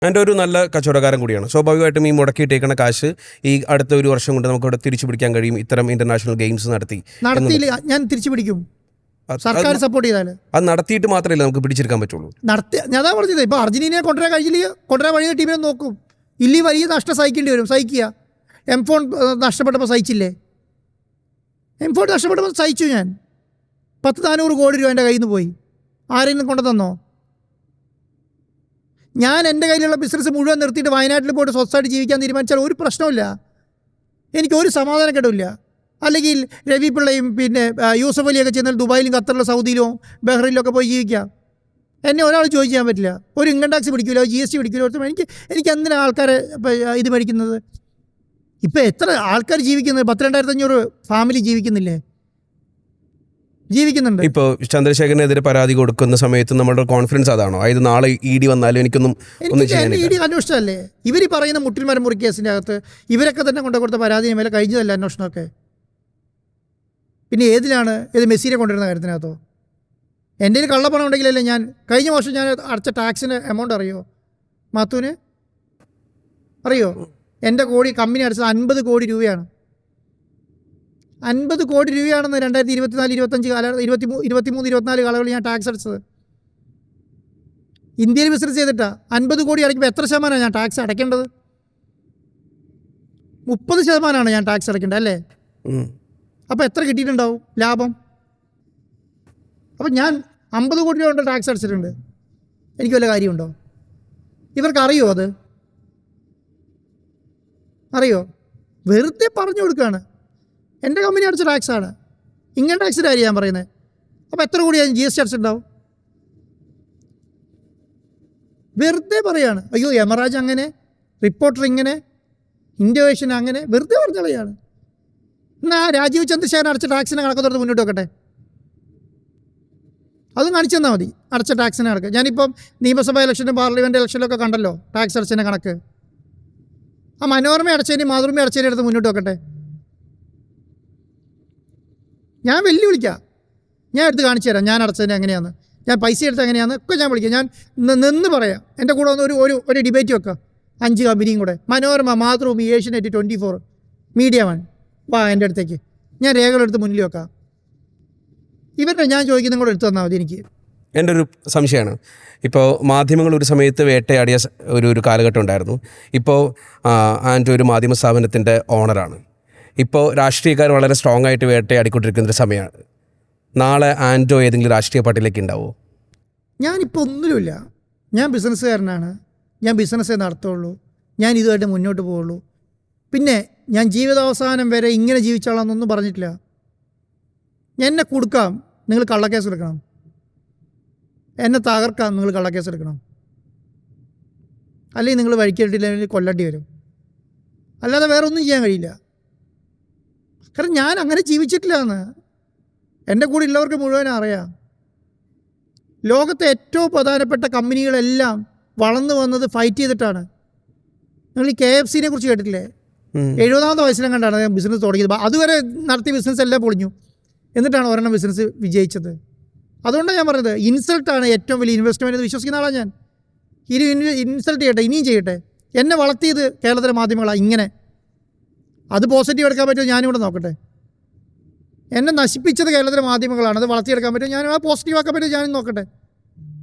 എൻ്റെ ഒരു നല്ല കച്ചവടക്കാരൻ കൂടിയാണ്. സ്വാഭാവികമായിട്ടും ഈ മുടക്കിയിട്ടേക്കുന്ന കാശ് ഈ അടുത്ത ഒരു വർഷം കൊണ്ട് നമുക്കിവിടെ തിരിച്ചു പിടിക്കാൻ കഴിയും. ഇത്തരം ഇന്റർനാഷണൽ ഗെയിംസ് നടത്തിയില്ല, ഞാൻ തിരിച്ചു പിടിക്കും. സർക്കാർ സപ്പോർട്ട് ചെയ്താൽ അത് നടത്തിയിട്ട് മാത്രമല്ല നമുക്ക് പിടിച്ചെടുക്കാൻ പറ്റുള്ളൂ. ഞാൻ അതാ പറഞ്ഞത്. ഇപ്പോൾ അർജന്റീനയെ കൊണ്ടുവരാൻ കഴിയില്ല, കൊണ്ടുവരാൻ വഴിയ ടീമിനെ നോക്കും. ഇല്ലി വലിയ നഷ്ടം സഹിക്കേണ്ടി വരും. സഹിക്കുക. M4 നഷ്ടപ്പെട്ടപ്പോൾ സഹിച്ചില്ലേ? M4 നഷ്ടപ്പെട്ടപ്പോൾ സഹിച്ചു. ഞാൻ 400 കോടി രൂപ എൻ്റെ കയ്യിൽ നിന്ന് പോയി. ആരെങ്കിലും കൊണ്ടു തന്നോ? ഞാൻ എൻ്റെ കയ്യിലുള്ള ബിസിനസ് മുഴുവൻ നിർത്തിയിട്ട് വയനാട്ടിൽ പോയിട്ട് സ്വസ്ഥമായിട്ട് ജീവിക്കാൻ തീരുമാനിച്ചാൽ ഒരു പ്രശ്നമില്ല. എനിക്കൊരു സമാധാനം കേട്ടില്ല. അല്ലെങ്കിൽ രവി പിള്ളയും പിന്നെ യൂസഫ് അലിയൊക്കെ ചെന്നാൽ ദുബായിലും ഖത്തറിലും സൗദിയിലും ബഹ്റൈനിലൊക്കെ പോയി ജീവിക്കാം. എന്നെ ഒരാൾ ചോദിക്കാൻ പറ്റില്ല. ഒരു ഇൻകം ടാക്സ് പിടിക്കില്ലോ, GST പിടിക്കില്ലോ. എനിക്ക് എന്തിനാണ് ആൾക്കാരെ ഇത് മേടിക്കുന്നത്? ഇപ്പോൾ എത്ര ആൾക്കാർ ജീവിക്കുന്നത്? 12,500 ഫാമിലി ജീവിക്കുന്നില്ലേ? ജീവിക്കുന്നുണ്ട്. ഇപ്പോൾ ചന്ദ്രശേഖരനെതിരെ പരാതി കൊടുക്കുന്ന സമയത്ത് നമ്മുടെ കോൺഫിഡൻസ് അതാണോ? അതായത് നാളെ ED വന്നാലും എനിക്കൊന്നും ED അന്വേഷിച്ചതല്ലേ? ഇവർ പറയുന്ന മുട്ടിൽമരം മുറി കേസിൻ്റെ അകത്ത് ഇവരൊക്കെ തന്നെ കൊടുത്ത പരാതിയെ മേലെ കഴിഞ്ഞതല്ല അന്വേഷണമൊക്കെ. പിന്നെ ഏതിലാണ്? ഏത് മെസ്സിനെ കൊണ്ടുവരുന്ന കാര്യത്തിനകത്തോ? എൻ്റെ കയ്യിൽ കള്ളപ്പണം ഉണ്ടെങ്കിലല്ലേ ഞാൻ കഴിഞ്ഞ വർഷം ഞാൻ അടച്ച ടാക്സിൻ്റെ എമൗണ്ട് അറിയോ മാത്തൂന്? അറിയോ? എൻ്റെ കമ്പനി അടച്ചത് 50 കോടി രൂപയാണ്. 50 കോടി രൂപയാണെന്ന് 2024, 25, 23, 24 കാലങ്ങളിൽ ഞാൻ ടാക്സ് അടച്ചത്. ഇന്ത്യയിൽ ബിസിനസ് ചെയ്തിട്ടാണ്. 50 കോടി അടയ്ക്കുമ്പോൾ എത്ര ശതമാനമാണ് ഞാൻ ടാക്സ് അടയ്ക്കേണ്ടത്? 30% ഞാൻ ടാക്സ് അടയ്ക്കേണ്ടത് അല്ലേ? അപ്പോൾ എത്ര കിട്ടിയിട്ടുണ്ടാവും ലാഭം? അപ്പം ഞാൻ 50 കോടി രൂപ കൊണ്ട് ടാക്സ് അടച്ചിട്ടുണ്ട്. എനിക്ക് വല്ല കാര്യമുണ്ടോ? ഇവർക്ക് അറിയോ? അത് അറിയോ? വെറുതെ പറഞ്ഞു കൊടുക്കുകയാണ്. എൻ്റെ കമ്പനി അടച്ച ടാക്സാണ്. ഇങ്ങനെ ടാക്സിൻ്റെ കാര്യം ഞാൻ പറയുന്നത്. അപ്പോൾ എത്ര കോടിയാണ് GST അടച്ചിട്ടുണ്ടാവും? വെറുതെ പറയാണ്. അയ്യോ യമറാജ് അങ്ങനെ, റിപ്പോർട്ടർ ഇങ്ങനെ, ഇൻഡോവേഷൻ അങ്ങനെ, വെറുതെ പറഞ്ഞളയാണ്. എന്നാൽ രാജീവ് ചന്ദ്രശേഖരൻ അടച്ച ടാക്സിനെ കണക്ക് തുറന്ന് മുന്നോട്ട് വെക്കട്ടെ. അതും കാണിച്ചു തന്നാൽ മതി. അടച്ച ടാക്സിനെ കണക്ക്. ഞാനിപ്പം നിയമസഭാ ഇലക്ഷനും പാർലമെൻറ്റ് ഇലക്ഷനിലൊക്കെ കണ്ടല്ലോ ടാക്സ് അടച്ചതിൻ്റെ കണക്ക്. ആ മനോരമ അടച്ചതിന് മാതൃഭൂമി അടച്ചതിൻ്റെ അടുത്ത് മുന്നോട്ട് വെക്കട്ടെ. ഞാൻ വെല്ലുവിളിക്കാം. ഞാൻ എടുത്ത് കാണിച്ചു തരാം ഞാൻ അടച്ചതിന് എങ്ങനെയാണ്, ഞാൻ പൈസ എടുത്ത് എങ്ങനെയാണെന്ന് ഒക്കെ ഞാൻ വിളിക്കാം. ഞാൻ നിന്ന് പറയാം. എൻ്റെ കൂടെ ഒന്ന് ഒരു ഡിബേറ്റ് വെക്കാം. 5 കമ്പനിയും കൂടെ, മനോരമ, മാതൃഭൂമി, ഏഷ്യനെറ്റ്, 24, മീഡിയ വൺ. വാ എൻ്റെ അടുത്തേക്ക്, ഞാൻ രേഖകളെടുത്ത് മുന്നിൽ വെക്കാം. ഇവരുടെ ഞാൻ ചോദിക്കുന്ന കൂടെ എടുത്തു തന്നാൽ മതി. എനിക്ക് എൻ്റെ ഒരു സംശയമാണ്. ഇപ്പോൾ മാധ്യമങ്ങൾ ഒരു സമയത്ത് വേട്ടയാടിയ ഒരു കാലഘട്ടം ഉണ്ടായിരുന്നു. ഇപ്പോൾ ആൻഡ് ഒരു മാധ്യമ സ്ഥാപനത്തിൻ്റെ ഓണറാണ്. ഇപ്പോൾ രാഷ്ട്രീയക്കാർ വളരെ സ്ട്രോങ് ആയിട്ട് വേട്ടയാടിക്കൊണ്ടിരിക്കുന്നൊരു സമയമാണ്. നാളെ ആൻഡോ ഏതെങ്കിലും രാഷ്ട്രീയ പാർട്ടിയിലേക്ക് ഉണ്ടാവുമോ? ഞാനിപ്പോൾ ഒന്നുമില്ല. ഞാൻ ബിസിനസ്സുകാരനാണ്. ഞാൻ ബിസിനസ്സേ നടത്തുള്ളൂ. ഞാൻ ഇതുമായിട്ട് മുന്നോട്ട് പോവുള്ളൂ. പിന്നെ ഞാൻ ജീവിതാവസാനം വരെ ഇങ്ങനെ ജീവിച്ചോളാമെന്നൊന്നും പറഞ്ഞിട്ടില്ല. എന്നെ കൊടുക്കാം, നിങ്ങൾ കള്ളക്കേസ് എടുക്കണം. എന്നെ തകർക്കാം, നിങ്ങൾ കള്ളക്കേസ് എടുക്കണം. അല്ലെങ്കിൽ നിങ്ങൾ വഴിക്കേണ്ടില്ലെങ്കിൽ കൊല്ലണ്ടി വരും. അല്ലാതെ വേറെ ഒന്നും ചെയ്യാൻ കഴിയില്ല. കാരണം ഞാൻ അങ്ങനെ ജീവിച്ചിട്ടില്ല എന്ന് എൻ്റെ കൂടെ ഉള്ളവർക്ക് മുഴുവനും അറിയാം. ലോകത്തെ ഏറ്റവും പ്രധാനപ്പെട്ട കമ്പനികളെല്ലാം വളർന്നു വന്നത് ഫൈറ്റ് ചെയ്തിട്ടാണ്. നിങ്ങൾ ഈ KFCനെ കുറിച്ച് കേട്ടിട്ടില്ലേ? 70ാമത്തെ വയസ്സിലും കണ്ടാണ് ബിസിനസ് തുടങ്ങിയത്. അതുവരെ നടത്തിയ ബിസിനസ് എല്ലാം പൊളിഞ്ഞു. എന്നിട്ടാണ് ഒരെണ്ണം ബിസിനസ് വിജയിച്ചത്. അതുകൊണ്ടാണ് ഞാൻ പറഞ്ഞത്, ഇൻസൾട്ടാണ് ഏറ്റവും വലിയ ഇൻവെസ്റ്റ്മെൻറ്റ് എന്ന് വിശ്വസിക്കുന്ന ആളാണ് ഞാൻ. ഇൻസൾട്ട് ചെയ്യട്ടെ, ഇനിയും ചെയ്യട്ടെ. എന്നെ വളർത്തിയത് കേരളത്തിലെ മാധ്യമങ്ങളാണ്. ഇങ്ങനെ അത് പോസിറ്റീവ് എടുക്കാൻ പറ്റുമോ ഞാനിവിടെ നോക്കട്ടെ. എന്നെ നശിപ്പിച്ചത് കേരളത്തിലെ മാധ്യമങ്ങളാണ്. അത് വളർത്തിയെടുക്കാൻ പറ്റുമോ ഞാൻ, അത് പോസിറ്റീവ് ആക്കാൻ പറ്റുമോ ഞാനും നോക്കട്ടെ.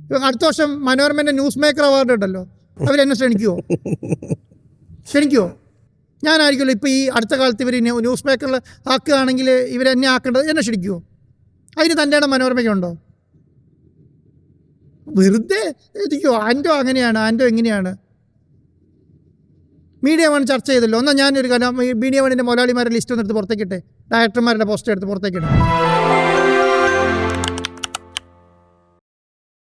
ഇപ്പം അടുത്ത വർഷം മനോരമൻ്റെ ന്യൂസ് മേക്കർ അവാർഡ് ഉണ്ടല്ലോ, അവരെന്നെ ക്ഷണിക്കുമോ? ഞാനായിരിക്കുമല്ലോ ഇപ്പോൾ ഈ അടുത്ത കാലത്ത് ഇവർ ന്യൂസ് മേക്കറിൽ ആക്കുകയാണെങ്കിൽ ഇവരെന്നെ ആക്കേണ്ടത്. എന്നെ ക്ഷണിക്കുമോ? അതിന് തൻ്റെ ഇടം മനോരമയ്ക്കുണ്ടോ? വെറുതെ ഇരിക്കുമോ? ആൻഡോ അങ്ങനെയാണ്, ആൻഡോ എങ്ങനെയാണ്? മീഡിയ വൺ ചർച്ച ചെയ്തല്ലോ. എന്നാൽ ഞാനൊരു കാര്യം, മീഡിയ വണ്ണിൻ്റെ മുതലാളിമാരുടെ ലിസ്റ്റ് ഒന്ന് എടുത്ത് പുറത്തേക്കിട്ടെ, ഡയറക്ടർമാരുടെ പോസ്റ്റ് എടുത്ത് പുറത്തേക്കിട്ടെ.